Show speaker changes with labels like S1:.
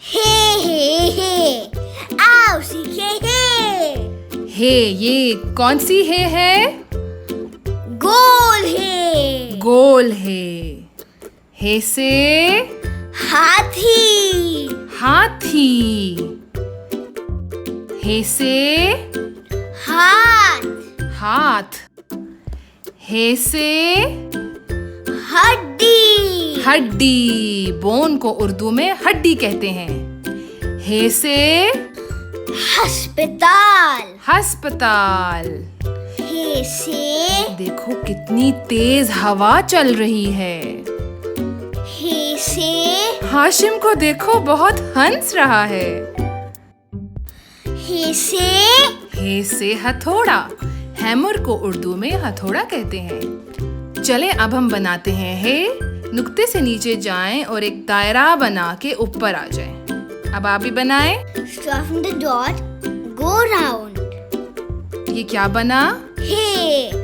S1: हे आओ सीखे हे।
S2: हे, ये कौन सी हे है?
S1: गोल हे।
S2: गोल हे। हे से
S1: हाथी।
S2: हाथी। हे से
S1: हाथ।
S2: हाथ। हे से
S1: हड्डी।
S2: हड्डी। बोन को उर्दू में हड्डी कहते हैं। हे से
S1: अस्पताल।
S2: अस्पताल।
S1: हे से
S2: देखो कितनी तेज हवा चल रही है।
S1: हे से
S2: हाशिम को देखो बहुत हंस रहा है।
S1: हे
S2: से हथौड़ा। हैमर को उर्दू में हथौड़ा कहते हैं। चले अब हम बनाते हैं हे। नुक्ते से नीचे जाएं और एक दायरा बना के ऊपर आ जाएं। अब आप भी बनाएं।
S1: Start from the dot, go round.
S2: ये क्या बना?
S1: Hey.